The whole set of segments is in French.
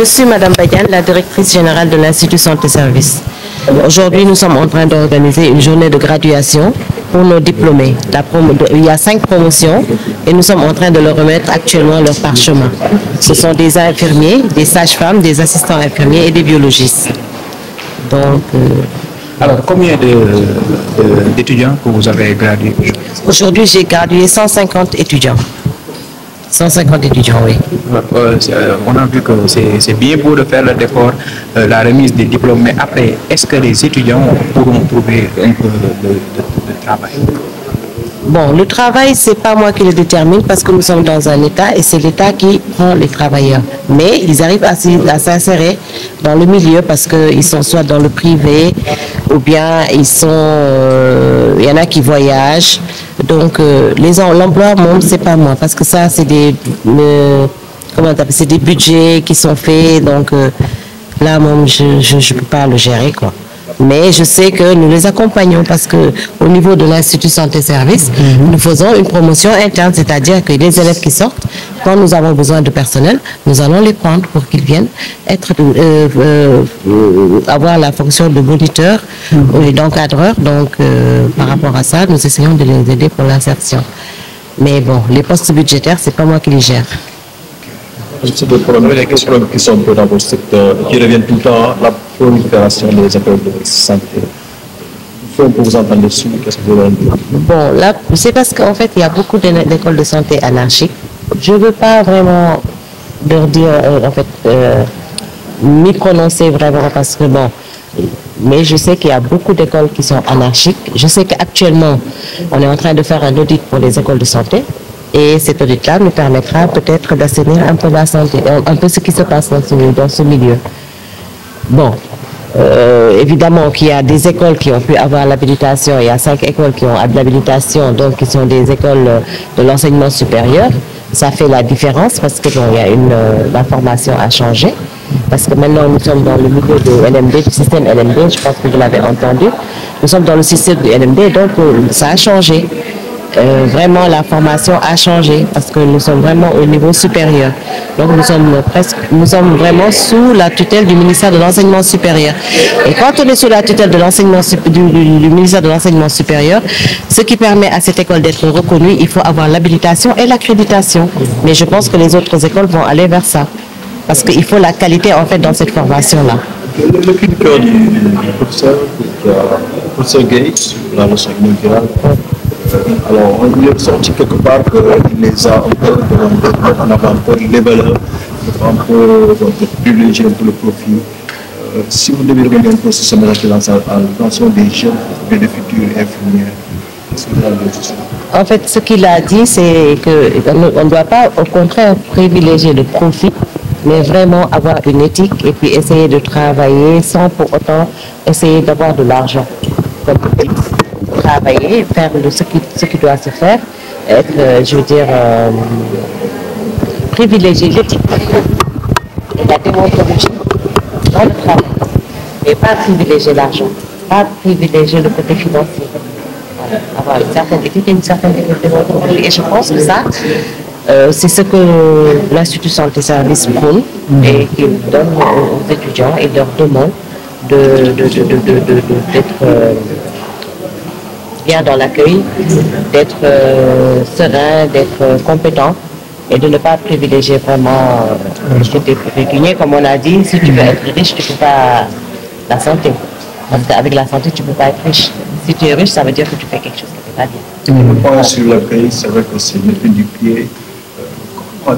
Je suis Madame Badiane, la directrice générale de l'Institut Santé Service. Aujourd'hui, nous sommes en train d'organiser une journée de graduation pour nos diplômés. Il y a 5 promotions et nous sommes en train de leur remettre actuellement leur parchemin. Ce sont des infirmiers, des sages-femmes, des assistants infirmiers et des biologistes. Donc, alors, combien d'étudiants que vous avez gradués aujourd'hui? Aujourd'hui, j'ai gradué 150 étudiants. 150 étudiants, oui. On a vu que c'est bien beau de faire l'effort, la remise des diplômes, mais après, est-ce que les étudiants pourront trouver un peu de travail? Bon, le travail, c'est pas moi qui le détermine parce que nous sommes dans un État et c'est l'État qui prend les travailleurs. Mais ils arrivent à s'insérer dans le milieu parce qu'ils sont soit dans le privé ou bien il y en a qui voyagent. Donc, l'emploi, c'est pas moi parce que ça, c'est des budgets qui sont faits. Donc, là, je ne peux pas le gérer, quoi. Mais je sais que nous les accompagnons parce qu'au niveau de l'Institut Santé Service, nous faisons une promotion interne, c'est-à-dire que les élèves qui sortent, quand nous avons besoin de personnel, nous allons les prendre pour qu'ils viennent avoir la fonction de moniteur et d'encadreur. Donc, par rapport à ça, nous essayons de les aider pour l'insertion. Mais bon, les postes budgétaires, c'est pas moi qui les gère. C'est des problèmes qui sont dans votre secteur, qui reviennent tout le temps, la prolifération des écoles de santé. Il faut vous entendre dessus, qu'est-ce que vous voulez dire? Bon, là, c'est parce qu'en fait, il y a beaucoup d'écoles de santé anarchiques. Je ne veux pas vraiment leur dire, m'y prononcer vraiment parce que bon, mais je sais qu'il y a beaucoup d'écoles qui sont anarchiques. Je sais qu'actuellement, on est en train de faire un audit pour les écoles de santé. Et cet audit-là nous permettra peut-être d'assainir un peu la santé, un peu ce qui se passe dans ce milieu. Bon, évidemment qu'il y a des écoles qui ont pu avoir l'habilitation, il y a 5 écoles qui ont l'habilitation, donc qui sont des écoles de l'enseignement supérieur. Ça fait la différence parce que bon, il y a la formation a changé. Parce que maintenant nous sommes dans le milieu de LMD, du système LMD, je pense que vous l'avez entendu. Nous sommes dans le système du LMD, donc ça a changé. Vraiment la formation a changé parce que nous sommes vraiment au niveau supérieur. Donc nous sommes vraiment sous la tutelle du ministère de l'Enseignement supérieur. Et quand on est sous la tutelle de du ministère de l'Enseignement supérieur, ce qui permet à cette école d'être reconnue, il faut avoir l'habilitation et l'accréditation. Mais je pense que les autres écoles vont aller vers ça. Parce qu'il faut la qualité en fait dans cette formation-là. Le cri du cœur du professeur Gates, la leçon inaugurale, alors on lui a sorti quelque part qu'il les a un peu demandé en avant pour les valeurs, un peu privilégier un peu le profil. Si vous devez revenir un peu sur ce mélange à l'intention des jeunes et des futurs infirmières, qu'est-ce que vous avez dit? En fait, ce qu'il a dit, c'est qu'on ne doit pas, au contraire, privilégier le profit, mais vraiment avoir une éthique et puis essayer de travailler sans pour autant essayer d'avoir de l'argent. Travailler, faire ce qui doit se faire, être, je veux dire, privilégier l'éthique et la déontologie dans le travail, et pas privilégier l'argent, pas privilégier le côté financier. Voilà. Avoir une certaine éthique et une certaine déontologie. Et je pense que ça, c'est ce que l'Institut Santé Service prône et qu'il donne aux étudiants et leur demande d'être bien dans l'accueil, d'être serein, d'être compétent et de ne pas privilégier vraiment le côté pécuniaire. Comme on a dit, si tu veux être riche, tu ne peux pas la santé. Parce qu'avec la santé, tu ne peux pas être riche. Si tu es riche, ça veut dire que tu fais quelque chose qui n'est pas bien. Le point sur l'accueil, c'est vrai que c'est le du pied.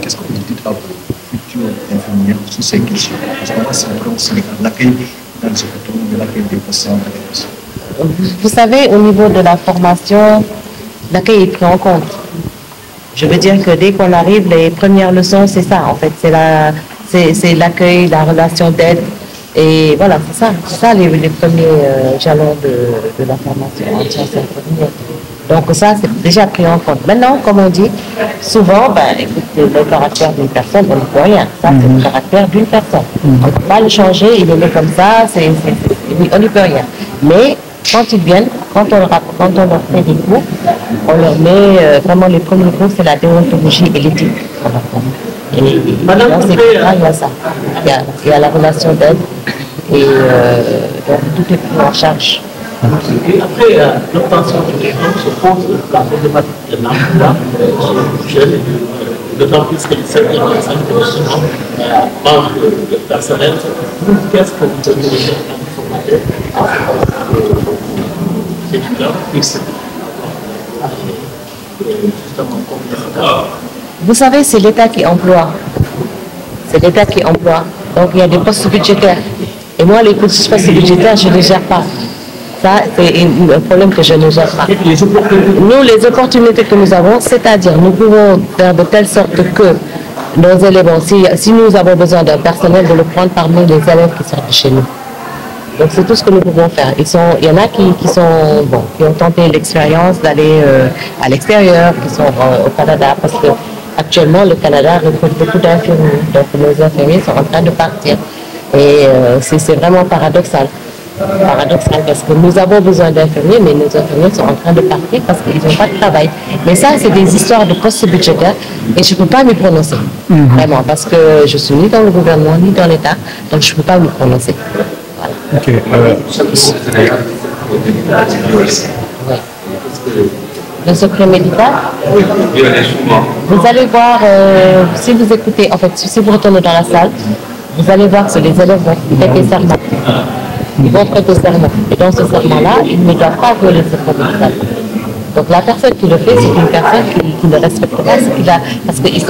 Qu'est-ce que vous dites à vos futurs infirmières sur ces questions? Parce que c'est vraiment l'accueil dans ce hôpital, de l'accueil des patients. Vous savez, au niveau de la formation, l'accueil est pris en compte. Je veux dire que dès qu'on arrive, les premières leçons, c'est ça, en fait. C'est l'accueil, la relation d'aide. Et voilà, c'est ça les premiers jalons de la formation en sciences infirmières. Donc ça, c'est déjà pris en compte. Maintenant, comme on dit, souvent, écoute, le caractère d'une personne, on ne peut rien. Ça, c'est le caractère d'une personne. On ne peut pas le changer, il est né comme ça, on n'y peut rien. Mais quand ils viennent, quand on leur fait des cours, on leur met vraiment les premiers cours, c'est la déontologie et l'éthique. Et dans ces cas-là, il y a ça. Il y a la relation d'aide et donc tout est pris en charge. Après l'obtention du diplôme se pose la problématique de l'emploi chez les jeunes, d'autant plus que le secteur de la santé manque de personnel. Qu'est-ce que vous devez dire à les étudiants Vous savez, c'est l'État qui emploie. C'est l'État qui emploie. Donc il y a des postes budgétaires. Et moi, les postes budgétaires, je ne les gère pas. Ça, c'est un problème que je ne gère pas. Nous, les opportunités que nous avons, c'est-à-dire nous pouvons faire de telle sorte que nos élèves, si nous avons besoin d'un personnel, de le prendre parmi les élèves qui sortent de chez nous. Donc c'est tout ce que nous pouvons faire. Il y en a qui ont tenté l'expérience d'aller à l'extérieur, qui sont au Canada, parce que actuellement le Canada recrute beaucoup d'infirmiers. Donc nos infirmiers sont en train de partir. Et c'est vraiment paradoxal. Paradoxal parce que nous avons besoin d'infirmiers, mais nos infirmiers sont en train de partir parce qu'ils n'ont pas de travail. Mais ça, c'est des histoires de postes budgétaires et je ne peux pas m'y prononcer. Vraiment, parce que je suis ni dans le gouvernement, ni dans l'État, donc je ne peux pas m'y prononcer. Voilà. Ok. Ouais. Le secret médical, vous allez voir, si vous écoutez, en fait, si vous retournez dans la salle, vous allez voir que les élèves vont prêter serment. Ils vont prêter serment. Et dans ce serment-là, ils ne doivent pas violer le secret médical. Donc la personne qui le fait, c'est une personne qui ne respecte pas ce qu'il a, parce qu'ils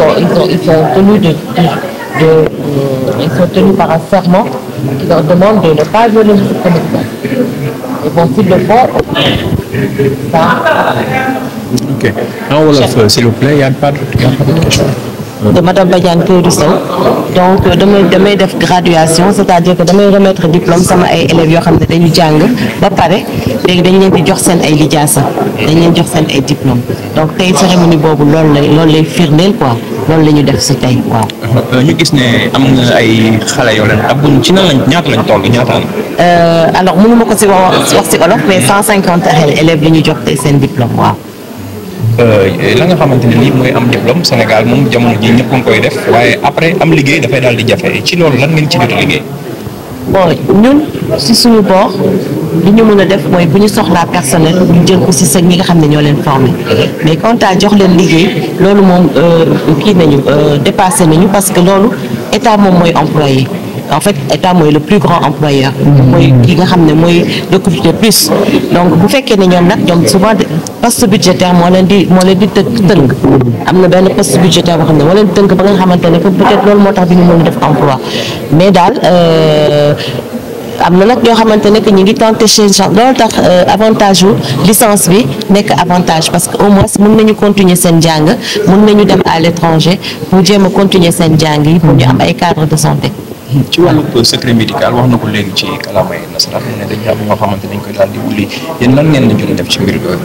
sont tenus par un serment qui leur demande de ne pas violer le secret médical. Et bon, s'ils le font, ça. Ok. En Wolof, s'il vous plaît, il n'y a pas d'autres questions. De Madame Badiane Kourou Sow. Donc damay def graduation, c'est-à-dire que damay remettre diplôme sama ay élèves yoo xam ne dañu jàng ba pare léegi dañ leen di jox seen ay lijaasa dañ leen jox seen ay diplôme. Donc tey cérémonie boobu loolu lay firndeel quoi loolu la ñu def si tey waaw. ñu gis ne am na ay xale yoo leen tabbuñ ci nan ñaata lañ toll ñaata la. Alors mënu ma ko si wax si olof mais 150 élèves la ñu jox tey seen diplôme waaw. la nga xamante ne nii mooy am diplôme Sénégal moom jamono ji ñëpp a ngi koy def waaye après am liggéey dafay daal di jafe ci loolu lan ngeen ci jot a liggéey. Bon ñun si suñu boor li ñu mën a def mooy bu ñu soxlaa personnel ñu jël ko si sa ñi nga xam ne ñoo leen formé mais quant à jox leen liggéey loolu moom kii nañu dépassé nañu parce que loolu état moom mooy employé. En fait état mooy le plus grand employeur. mooy ki nga xam ne mooy recruter plus. donc bu fekkee ne ñoom nag ñoom souvent poste budgétaire moo leen di tënk. am na benn poste budgétaire boo xam ne moo leen tënk ba nga xamante ne peut-être loolu moo tax bi ñu mën a def emploi mais daal am na nag ñoo xamante ne que ñu ngi tenté change loolu tax avantage wu licence bi nekk avantage parce que au moins mën nañu continuer seen jàng mën nañu dem à l'étranger pour jéem a continuer seen jàng yi pour ñu am ay cadre de santé. ci wàllu secret médical wax na ko léegi ci kàllaamay nasaraan ne dañuy am ñoo xamante dañ koy daal di wuli yéen lan ngeen la jot a def ci mbir yooyu.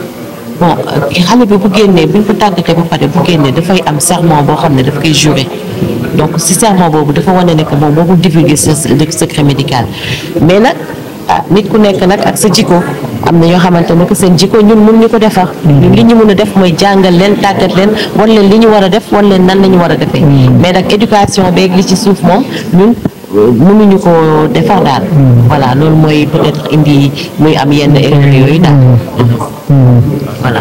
bon xale bi bu génnee bu ñu ko tàggatee ba pare bu génnee dafay am serment boo xam ne daf koy jurer donc si serment boobu dafa wane ne que moom boo ko divulguer sa secret médical mais nag nit ku nekk nag ak sa jikko am na ñoo xamante ne que seen jikko ñun mun ñu ko defar. ñun li ñu mën a def mooy jàngal leen tàggat leen wan leen li ñu war a def wan leen nan la ñu war a defee. mais nag éducation beeg li ci suuf moom ñun. mënuñu ko defar daal. voilà loolu mooy peut-être indi muy am yenn erreur yooyu daal. voilà.